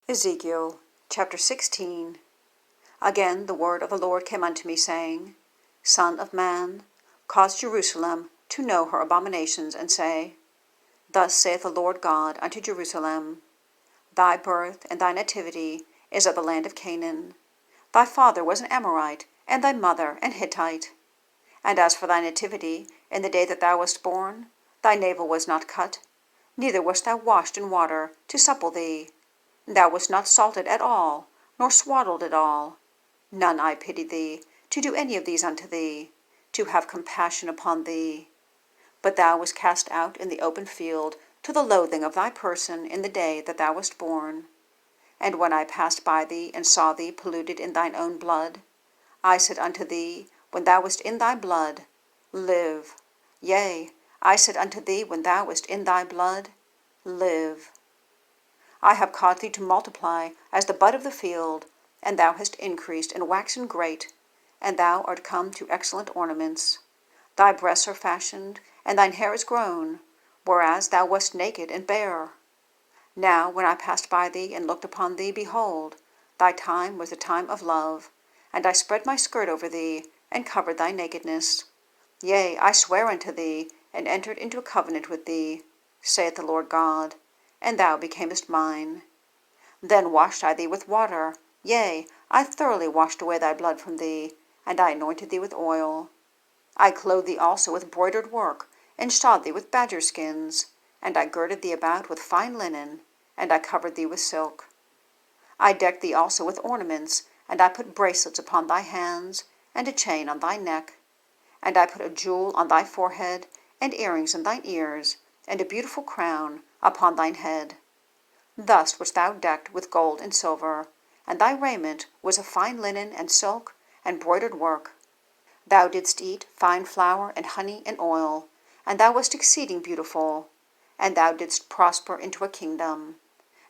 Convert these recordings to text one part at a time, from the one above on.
Ezekiel chapter 16. Again the word of the Lord came unto me, saying, Son of man, cause Jerusalem to know her abominations, and say, Thus saith the Lord God unto Jerusalem, Thy birth and thy nativity is of the land of Canaan. Thy father was an Amorite, and thy mother an Hittite. And as for thy nativity, in the day that thou wast born, thy navel was not cut, neither wast thou washed in water to supple thee. Thou wast not salted at all, nor swaddled at all. None I pity thee, to do any of these unto thee, to have compassion upon thee. But thou wast cast out in the open field, to the loathing of thy person in the day that thou wast born. And when I passed by thee, and saw thee polluted in thine own blood, I said unto thee, when thou wast in thy blood, Live. Yea, I said unto thee, when thou wast in thy blood, Live. I have caused thee to multiply as the bud of the field, and thou hast increased and waxen great, and thou art come to excellent ornaments. Thy breasts are fashioned, and thine hair is grown, whereas thou wast naked and bare. Now when I passed by thee and looked upon thee, behold, thy time was a time of love, and I spread my skirt over thee, and covered thy nakedness. Yea, I sware unto thee, and entered into a covenant with thee, saith the Lord God, and thou becamest mine. Then washed I thee with water, yea, I thoroughly washed away thy blood from thee, and I anointed thee with oil. I clothed thee also with broidered work, and shod thee with badger skins, and I girded thee about with fine linen, and I covered thee with silk. I decked thee also with ornaments, and I put bracelets upon thy hands, and a chain on thy neck, and I put a jewel on thy forehead, and earrings in thine ears, and a beautiful crown upon thine head. Thus wast thou decked with gold and silver, and thy raiment was of fine linen and silk and broidered work. Thou didst eat fine flour and honey and oil, and thou wast exceeding beautiful, and thou didst prosper into a kingdom.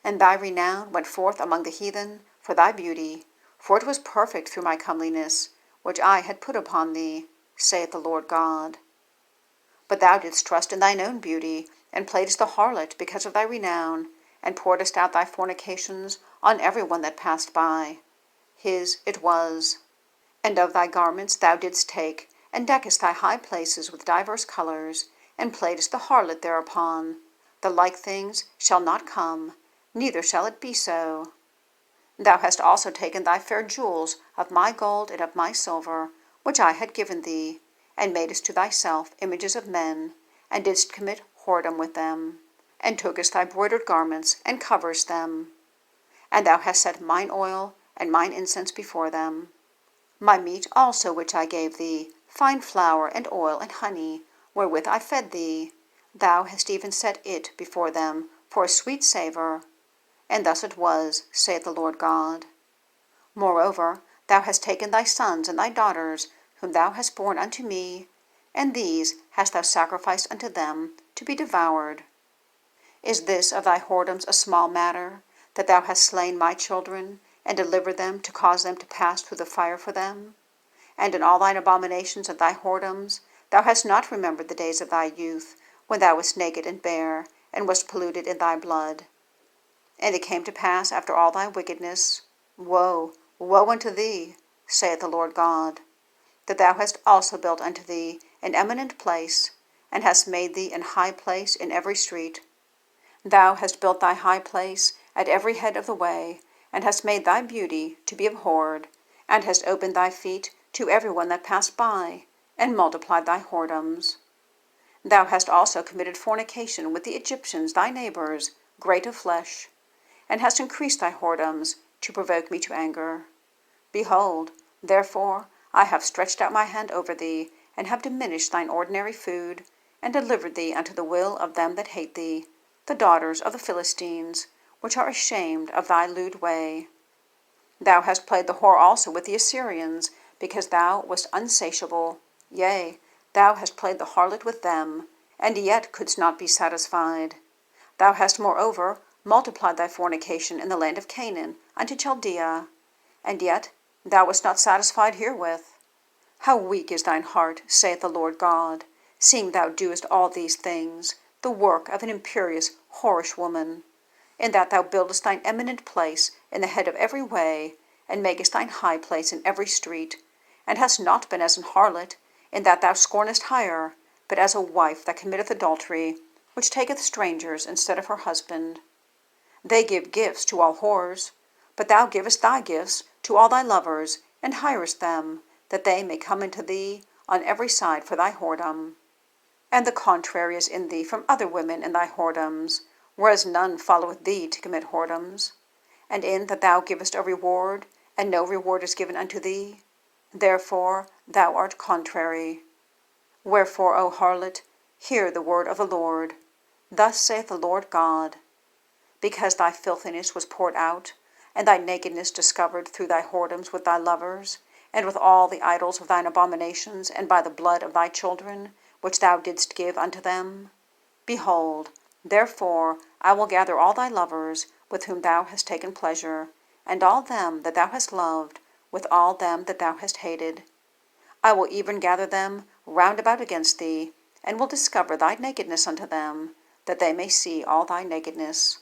And thy renown went forth among the heathen for thy beauty, for it was perfect through my comeliness, which I had put upon thee, saith the Lord God. But thou didst trust in thine own beauty, and playedst the harlot because of thy renown, and pouredst out thy fornications on every one that passed by. His it was. And of thy garments thou didst take, and deckest thy high places with divers colors, and playedst the harlot thereupon. The like things shall not come, neither shall it be so. Thou hast also taken thy fair jewels of my gold and of my silver, which I had given thee, and madest to thyself images of men, and didst commit whoredom with them, and tookest thy broidered garments, and coverest them. And thou hast set mine oil and mine incense before them. My meat also which I gave thee, fine flour and oil and honey, wherewith I fed thee, thou hast even set it before them for a sweet savour. And thus it was, saith the Lord God. Moreover, thou hast taken thy sons and thy daughters, whom thou hast borne unto me, and these hast thou sacrificed unto them to be devoured. Is this of thy whoredoms a small matter, that thou hast slain my children, and delivered them to cause them to pass through the fire for them? And in all thine abominations of thy whoredoms thou hast not remembered the days of thy youth, when thou wast naked and bare, and wast polluted in thy blood. And it came to pass after all thy wickedness, Woe, woe unto thee, saith the Lord God, that thou hast also built unto thee an eminent place, and hast made thee an high place in every street. Thou hast built thy high place at every head of the way, and hast made thy beauty to be abhorred, and hast opened thy feet to every one that passed by, and multiplied thy whoredoms. Thou hast also committed fornication with the Egyptians thy neighbors, great of flesh, and hast increased thy whoredoms to provoke me to anger. Behold, therefore, I have stretched out my hand over thee, and have diminished thine ordinary food, and delivered thee unto the will of them that hate thee, the daughters of the Philistines, which are ashamed of thy lewd way. Thou hast played the whore also with the Assyrians, because thou wast unsatiable. Yea, thou hast played the harlot with them, and yet couldst not be satisfied. Thou hast moreover multiplied thy fornication in the land of Canaan unto Chaldea, and yet thou wast not satisfied herewith. How weak is thine heart, saith the Lord God, seeing thou doest all these things, the work of an imperious, whorish woman. in that thou buildest thine eminent place in the head of every way, and makest thine high place in every street, and hast not been as an harlot, in that thou scornest hire, but as a wife that committeth adultery, which taketh strangers instead of her husband. They give gifts to all whores, but thou givest thy gifts to all thy lovers, and hirest them, that they may come into thee on every side for thy whoredom. And the contrary is in thee from other women in thy whoredoms, whereas none followeth thee to commit whoredoms, and in that thou givest a reward, and no reward is given unto thee. Therefore thou art contrary. Wherefore, O harlot, hear the word of the Lord. Thus saith the Lord God, because thy filthiness was poured out, and thy nakedness discovered through thy whoredoms with thy lovers, and with all the idols of thine abominations, and by the blood of thy children, which thou didst give unto them. Behold, therefore I will gather all thy lovers, with whom thou hast taken pleasure, and all them that thou hast loved, with all them that thou hast hated. I will even gather them round about against thee, and will discover thy nakedness unto them, that they may see all thy nakedness.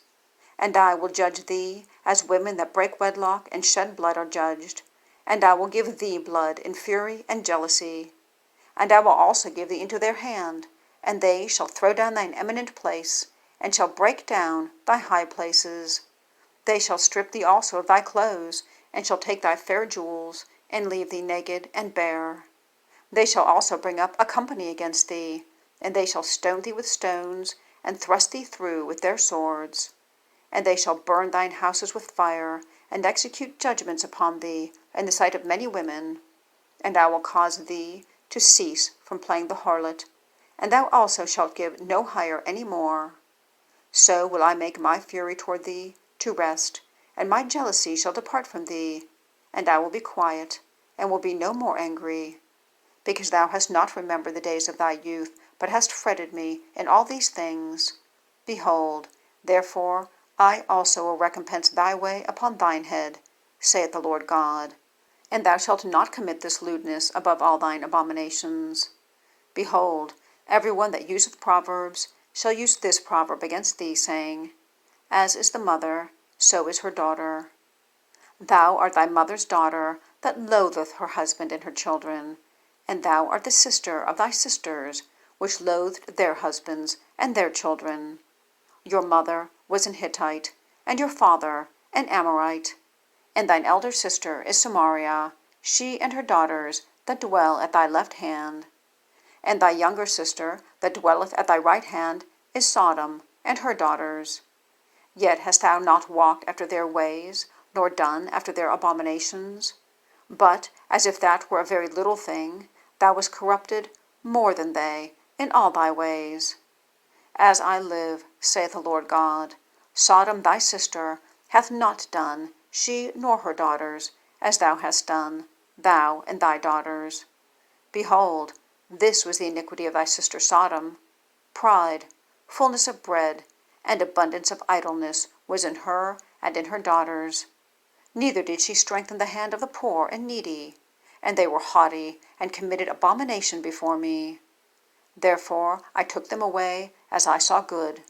And I will judge thee, as women that break wedlock and shed blood are judged, and I will give thee blood in fury and jealousy. And I will also give thee into their hand, and they shall throw down thine eminent place, and shall break down thy high places. They shall strip thee also of thy clothes, and shall take thy fair jewels, and leave thee naked and bare. They shall also bring up a company against thee, and they shall stone thee with stones, and thrust thee through with their swords. And they shall burn thine houses with fire, and execute judgments upon thee in the sight of many women. And I will cause thee to cease from playing the harlot, and thou also shalt give no hire any more. So will I make my fury toward thee to rest, and my jealousy shall depart from thee, and I will be quiet, and will be no more angry, because thou hast not remembered the days of thy youth, but hast fretted me in all these things. Behold, therefore I also will recompense thy way upon thine head, saith the Lord God. And thou shalt not commit this lewdness above all thine abominations. Behold, every one that useth proverbs shall use this proverb against thee, saying, As is the mother, so is her daughter. Thou art thy mother's daughter, that loatheth her husband and her children, and thou art the sister of thy sisters, which loathed their husbands and their children. Your mother was an Hittite, and your father an Amorite. And thine elder sister is Samaria, she and her daughters that dwell at thy left hand. And thy younger sister that dwelleth at thy right hand is Sodom, and her daughters. Yet hast thou not walked after their ways, nor done after their abominations. But, as if that were a very little thing, thou wast corrupted more than they in all thy ways. As I live, saith the Lord God, Sodom thy sister hath not done, she nor her daughters, as thou hast done, thou and thy daughters. Behold, this was the iniquity of thy sister Sodom. Pride, fullness of bread, and abundance of idleness was in her and in her daughters. Neither did she strengthen the hand of the poor and needy, and they were haughty, and committed abomination before me. Therefore I took them away as I saw good.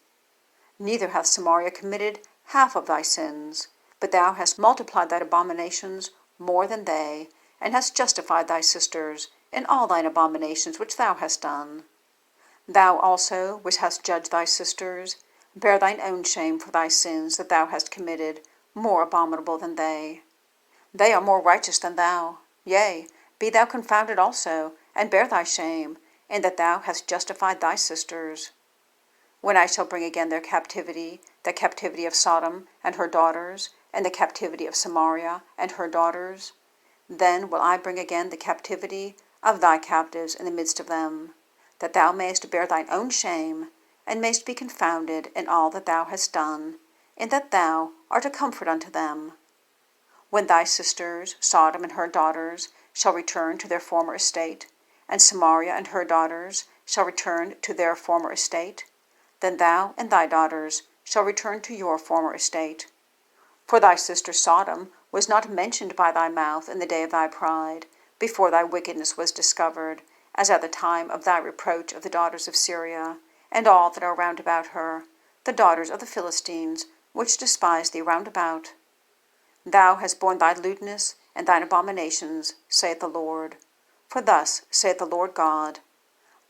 Neither hath Samaria committed half of thy sins, but thou hast multiplied thy abominations more than they, and hast justified thy sisters in all thine abominations which thou hast done. Thou also, which hast judged thy sisters, bear thine own shame for thy sins that thou hast committed, more abominable than they. They are more righteous than thou. Yea, be thou confounded also, and bear thy shame, in that thou hast justified thy sisters. When I shall bring again their captivity, the captivity of Sodom and her daughters, and the captivity of Samaria and her daughters, then will I bring again the captivity of thy captives in the midst of them, that thou mayest bear thine own shame, and mayst be confounded in all that thou hast done, in that thou art a comfort unto them. When thy sisters, Sodom and her daughters, shall return to their former estate, and Samaria and her daughters shall return to their former estate, then thou and thy daughters shall return to your former estate. For thy sister Sodom was not mentioned by thy mouth in the day of thy pride, before thy wickedness was discovered, as at the time of thy reproach of the daughters of Syria, and all that are round about her, the daughters of the Philistines, which despise thee round about. Thou hast borne thy lewdness and thine abominations, saith the Lord. For thus saith the Lord God,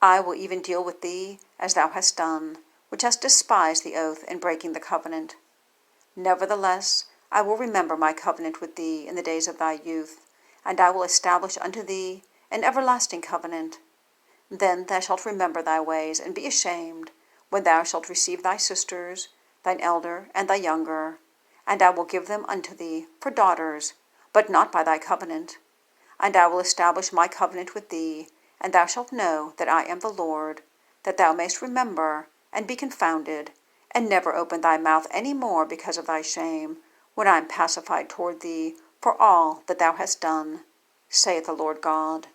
I will even deal with thee as thou hast done, which hast despised the oath in breaking the covenant. Nevertheless, I will remember my covenant with thee in the days of thy youth, and I will establish unto thee an everlasting covenant. Then thou shalt remember thy ways, and be ashamed, when thou shalt receive thy sisters, thine elder and thy younger, and I will give them unto thee for daughters, but not by thy covenant. And I will establish my covenant with thee, and thou shalt know that I am the Lord, that thou mayst remember, and be confounded, and never open thy mouth any more because of thy shame, when I am pacified toward thee for all that thou hast done, saith the Lord God.